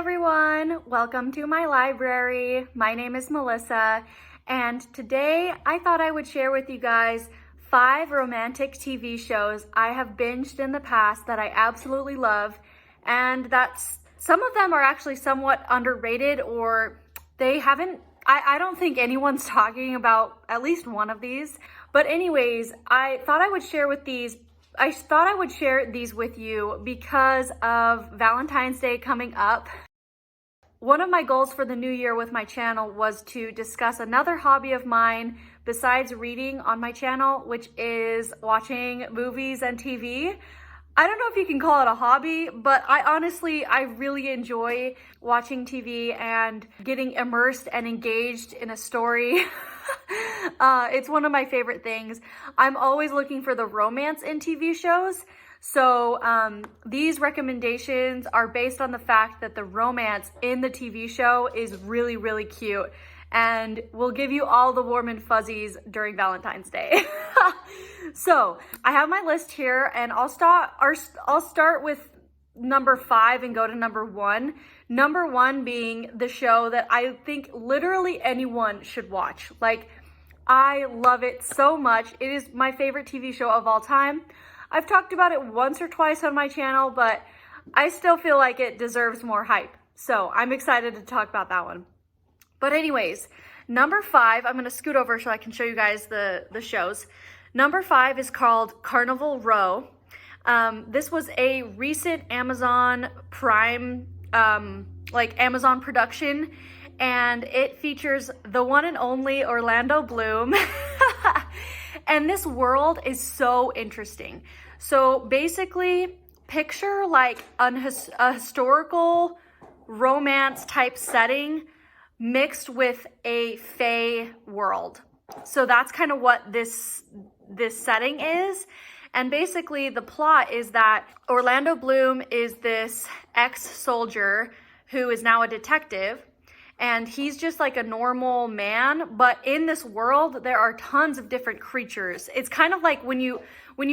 everyone, welcome to my library. My name is Melissa, and today I thought I would share with you guys 5 romantic TV shows I have binged in the past that I absolutely love, and some of them are actually somewhat underrated, or they haven't, I don't think anyone's talking about at least one of these. But anyways, I thought I would share these with you because of Valentine's Day coming up. One of my goals for the new year with my channel was to discuss another hobby of mine besides reading on my channel, which is watching movies and TV. I don't know if you can call it a hobby, but I really enjoy watching TV and getting immersed and engaged in a story. It's one of my favorite things. I'm always looking for the romance in TV shows. So these recommendations are based on the fact that the romance in the TV show is really, really cute and will give you all the warm and fuzzies during Valentine's Day. So I have my list here, and I'll start with number 5 and go to number 1. Number 1 being the show that I think literally anyone should watch. Like, I love it so much. It is my favorite TV show of all time. I've talked about it once or twice on my channel, but I still feel like it deserves more hype. So I'm excited to talk about that one. But anyways, number 5, I'm gonna scoot over so I can show you guys the shows. Number 5 is called Carnival Row. This was a recent Amazon Prime, Amazon production, and it features the one and only Orlando Bloom. And this world is so interesting. So basically, picture like a historical romance type setting mixed with a fae world. So that's kind of what this setting is. And basically the plot is that Orlando Bloom is this ex-soldier who is now a detective, and he's just like a normal man, but in this world there are tons of different creatures. It's kind of like when you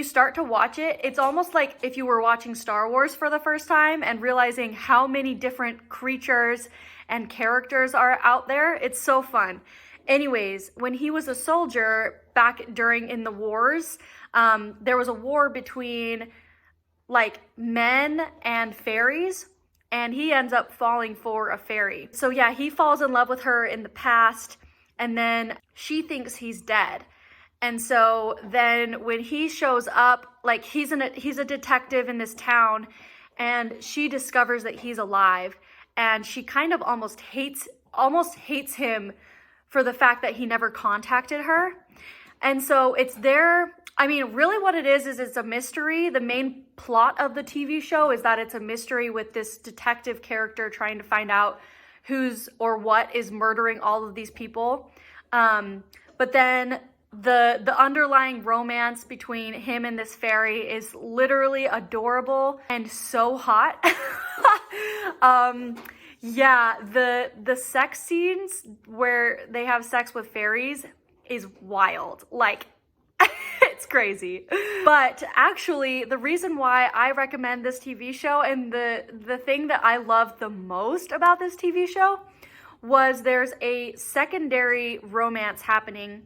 start to watch it, it's almost like if you were watching Star Wars for the first time and realizing how many different creatures and characters are out there. It's so fun. Anyways, when he was a soldier back in the wars, there was a war between like men and fairies, and he ends up falling for a fairy. So yeah, he falls in love with her in the past, and then she thinks he's dead. And so then when he shows up, like he's a detective in this town, and she discovers that he's alive, and she kind of almost hates him for the fact that he never contacted her. And so really what it is it's a mystery. The main plot of the TV show is that it's a mystery with this detective character trying to find out who's or what is murdering all of these people. But then the underlying romance between him and this fairy is literally adorable and so hot. Yeah, the sex scenes where they have sex with fairies is wild. Like, it's crazy. But actually, the reason why I recommend this TV show, and the thing that I love the most about this TV show, was there's a secondary romance happening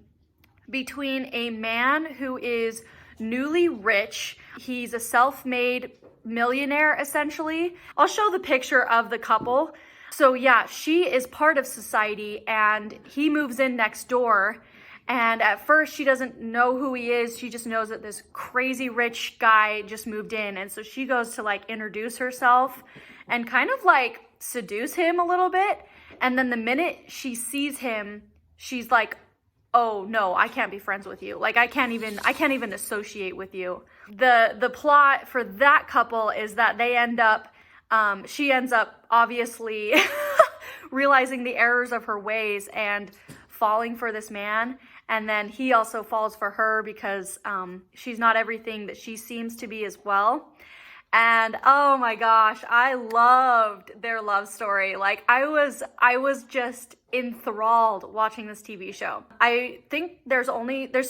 between a man who is newly rich. He's a self-made millionaire, essentially. I'll show the picture of the couple. So yeah, she is part of society, and he moves in next door. And at first she doesn't know who he is. She just knows that this crazy rich guy just moved in. And so she goes to like introduce herself and kind of like seduce him a little bit. And then the minute she sees him, she's like, oh no, I can't be friends with you. Like I can't even associate with you. The plot for that couple is that she ends up obviously realizing the errors of her ways and falling for this man. And then he also falls for her because she's not everything that she seems to be as well. And oh my gosh, I loved their love story. Like I was just enthralled watching this TV show. I think there's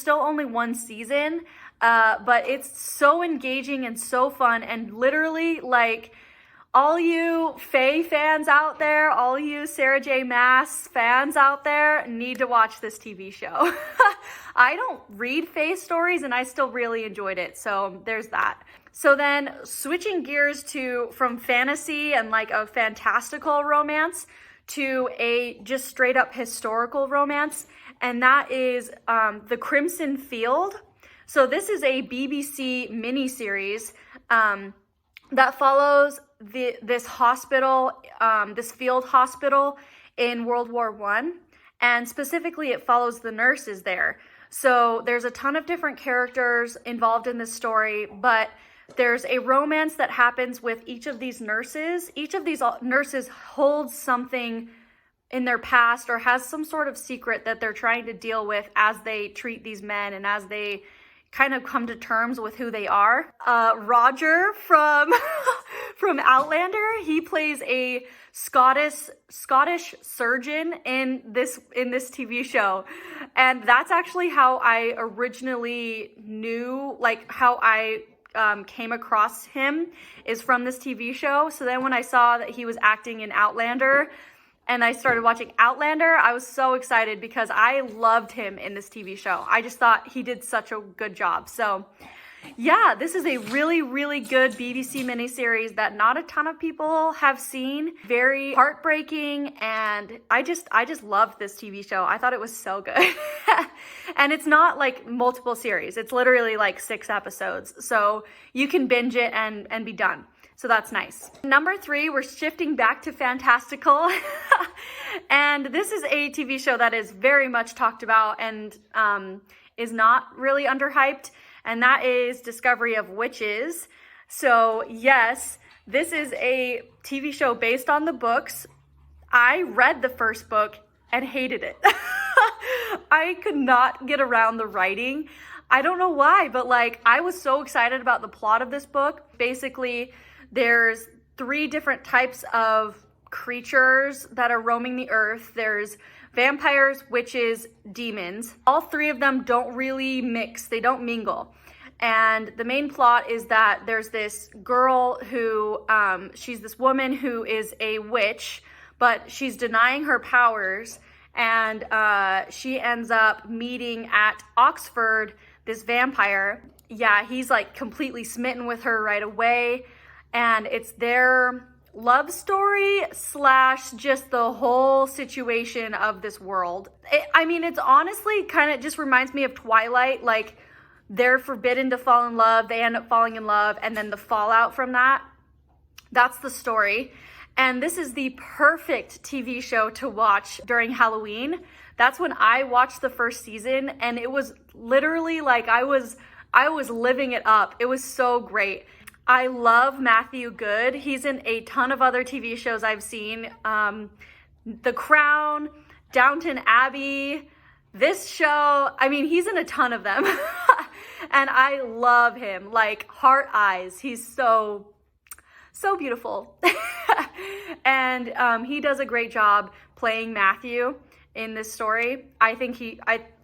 still only one season, but it's so engaging and so fun, and literally like All you Faye fans out there, all you Sarah J. Maas fans out there need to watch this TV show. I don't read Faye stories and I still really enjoyed it, so there's that. So then switching gears from fantasy and like a fantastical romance to a just straight up historical romance, and that is The Crimson Field. So this is a BBC miniseries that follows this hospital, this field hospital in World War I, and specifically it follows the nurses there. So there's a ton of different characters involved in this story, but there's a romance that happens with each of these nurses. Each of these nurses holds something in their past or has some sort of secret that they're trying to deal with as they treat these men and as they kind of come to terms with who they are. Roger from from Outlander, he plays a Scottish surgeon in this TV show, and that's actually how I originally knew, like how I came across him, is from this TV show. So then when I saw that he was acting in Outlander and I started watching Outlander, I was so excited because I loved him in this TV show. I just thought he did such a good job. So yeah, this is a really, really good BBC miniseries that not a ton of people have seen. Very heartbreaking, and I just loved this TV show. I thought it was so good. And it's not like multiple series. It's literally like 6 episodes. So you can binge it and be done. So that's nice. Number 3, we're shifting back to fantastical. And this is a TV show that is very much talked about and is not really underhyped. And that is Discovery of Witches. So yes, this is a TV show based on the books. I read the first book and hated it. I could not get around the writing. I don't know why, but like I was so excited about the plot of this book. Basically, there's 3 different types of creatures that are roaming the earth. There's vampires, witches, demons. All 3 of them don't really mix. They don't mingle. And the main plot is that there's this girl who, she's this woman who is a witch, but she's denying her powers. And she ends up meeting at Oxford this vampire. Yeah, he's like completely smitten with her right away. And it's their love story / just the whole situation of this world. I mean, it's honestly kind of just reminds me of Twilight. Like, they're forbidden to fall in love, they end up falling in love, and then the fallout from that. That's the story. And this is the perfect TV show to watch during Halloween. That's when I watched the first season, and it was literally like I was living it up. It was so great. I love Matthew Good. He's in a ton of other TV shows I've seen. The Crown, Downton Abbey, this show. I mean, he's in a ton of them. And I love him. Like, heart eyes. He's so beautiful. And he does a great job playing Matthew in this story. I think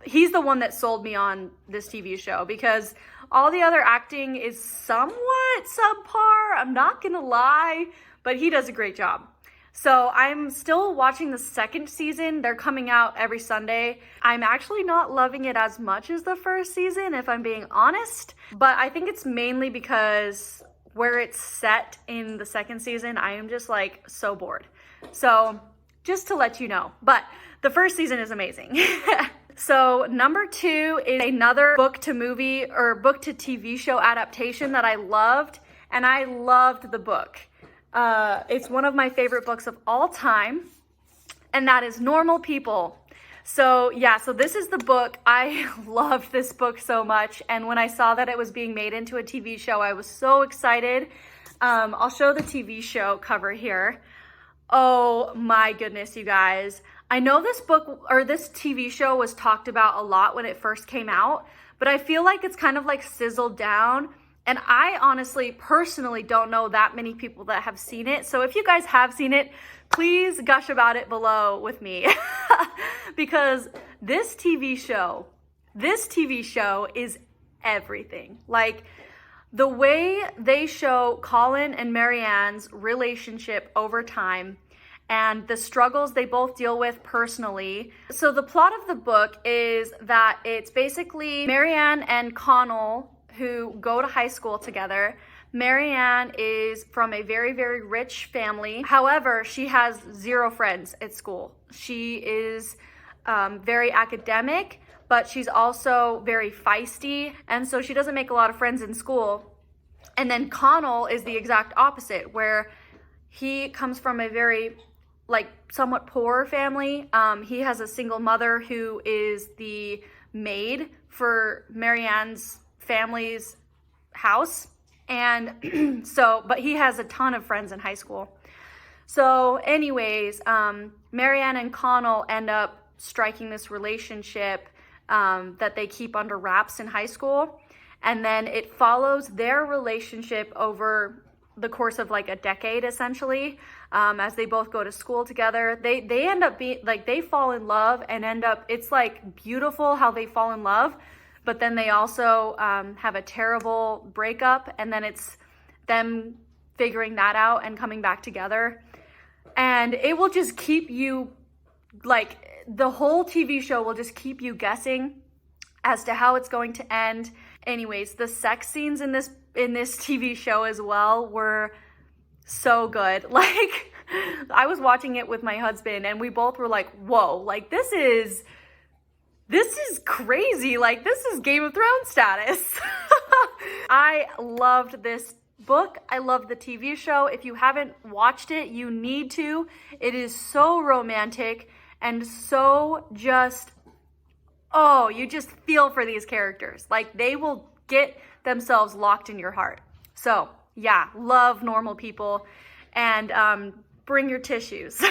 he's the one that sold me on this TV show, because all the other acting is somewhat subpar, I'm not gonna lie, but he does a great job. So I'm still watching the 2nd season. They're coming out every Sunday. I'm actually not loving it as much as the first season, if I'm being honest, but I think it's mainly because where it's set in the 2nd season, I am just like so bored. So just to let you know, but the first season is amazing. So number 2 is another book to movie or book to TV show adaptation that I loved, and I loved the book. It's one of my favorite books of all time, and that is Normal People. So yeah, so this is the book. I loved this book so much, and when I saw that it was being made into a TV show, I was so excited. I'll show the TV show cover here. Oh my goodness, you guys. I know this book or this TV show was talked about a lot when it first came out, but I feel like it's kind of like sizzled down. And I honestly, personally don't know that many people that have seen it. So if you guys have seen it, please gush about it below with me. Because this TV show is everything. Like, The way they show Colin and Marianne's relationship over time and the struggles they both deal with personally. So the plot of the book is that it's basically Marianne and Connell who go to high school together. Marianne is from a very, very rich family. However, she has zero friends at school. She is very academic, but she's also very feisty, and so she doesn't make a lot of friends in school. And then Connell is the exact opposite, where he comes from a very somewhat poor family. He has a single mother who is the maid for Marianne's family's house. And but he has a ton of friends in high school. So anyways, Marianne and Connell end up striking this relationship that they keep under wraps in high school. And then it follows their relationship over the course of a decade, essentially, as they both go to school together. They end up being they fall in love and end up, it's beautiful how they fall in love, but then they also have a terrible breakup, and then it's them figuring that out and coming back together. And it will just keep you, the whole TV show will just keep you guessing as to how it's going to end. Anyways, the sex scenes in this TV show as well were so good. I was watching it with my husband and we both were like, whoa, this is crazy. This is Game of Thrones status. I loved this book. I loved the TV show. If you haven't watched it, you need to. It is so romantic and so just, oh, you just feel for these characters. They will get themselves locked in your heart. So yeah, love normal people, and bring your tissues.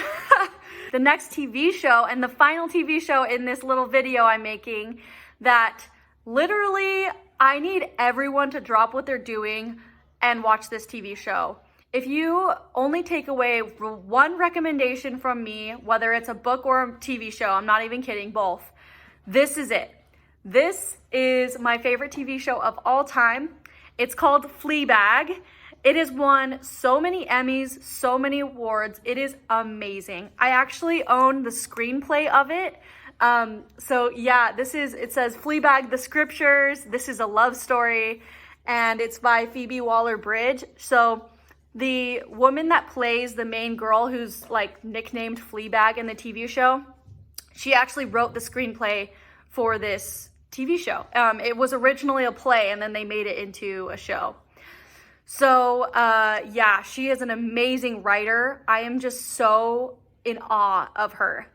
The next TV show, and the final TV show in this little video I'm making, that literally I need everyone to drop what they're doing and watch this TV show. If you only take away one recommendation from me, whether it's a book or a TV show, I'm not even kidding, both, this is it. This is my favorite TV show of all time. It's called Fleabag. It has won so many Emmys, so many awards. It is amazing. I actually own the screenplay of it. So yeah, it says Fleabag, the Scriptures. This is a love story, and it's by Phoebe Waller-Bridge. So the woman that plays the main girl, who's nicknamed Fleabag in the TV show, she actually wrote the screenplay for this TV show. It was originally a play, and then they made it into a show. So yeah, she is an amazing writer. I am just so in awe of her.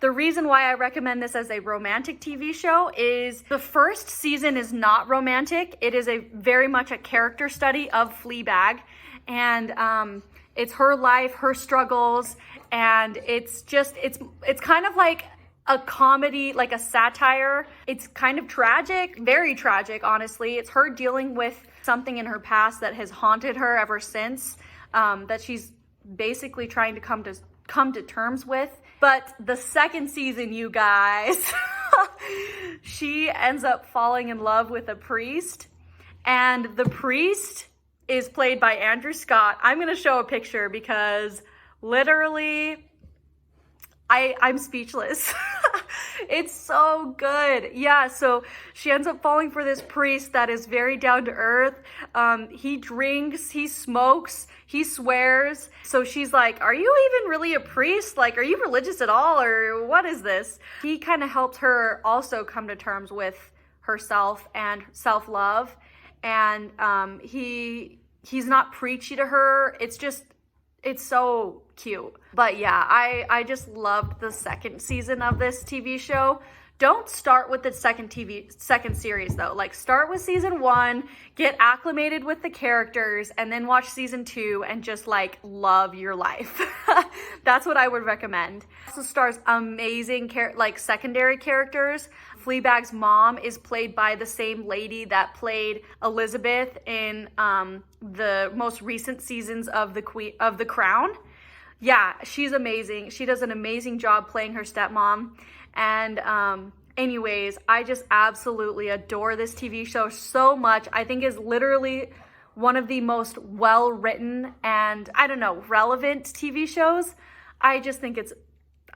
The reason why I recommend this as a romantic TV show is the first season is not romantic. It is very much a character study of Fleabag, and it's her life, her struggles, and it's kind of like a comedy, like a satire. It's kind of tragic, very tragic, honestly. It's her dealing with something in her past that has haunted her ever since, that she's basically trying to come to terms with. But the second season, you guys, she ends up falling in love with a priest, and the priest is played by Andrew Scott. I'm going to show a picture because literally I'm speechless. It's so good. Yeah, so she ends up falling for this priest that is very down to earth. He drinks, he smokes, he swears. So she's like, are you even really a priest? Are you religious at all, or what is this? He kind of helps her also come to terms with herself and self-love. And he's not preachy to her. It's so cute. But yeah, I just loved the second season of this TV show. Don't start with the second series though. Start with season 1, get acclimated with the characters, and then watch season 2 and just love your life. That's what I would recommend. It also stars amazing secondary characters. Fleabag's mom is played by the same lady that played Elizabeth in the most recent seasons of The Crown. Yeah, she's amazing. She does an amazing job playing her stepmom, and Anyways, I just absolutely adore this TV show so much. I think it's literally one of the most well-written and, I don't know, relevant TV shows. I just think it's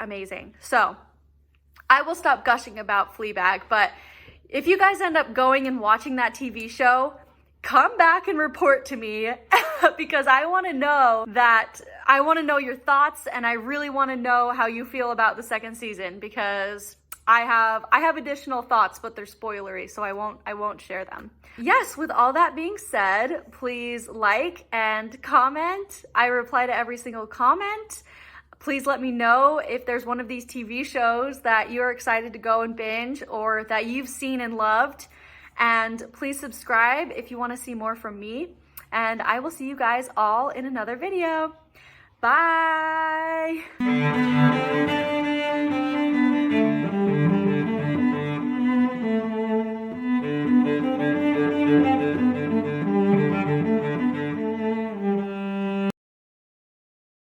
amazing. So I will stop gushing about Fleabag, but if you guys end up going and watching that TV show, come back and report to me because I want to know your thoughts, and I really want to know how you feel about the second season, because I have additional thoughts, but they're spoilery, so I won't share them. Yes, with all that being said, please like and comment. I reply to every single comment. Please let me know if there's one of these TV shows that you're excited to go and binge or that you've seen and loved. And please subscribe if you want to see more from me. And I will see you guys all in another video. Bye!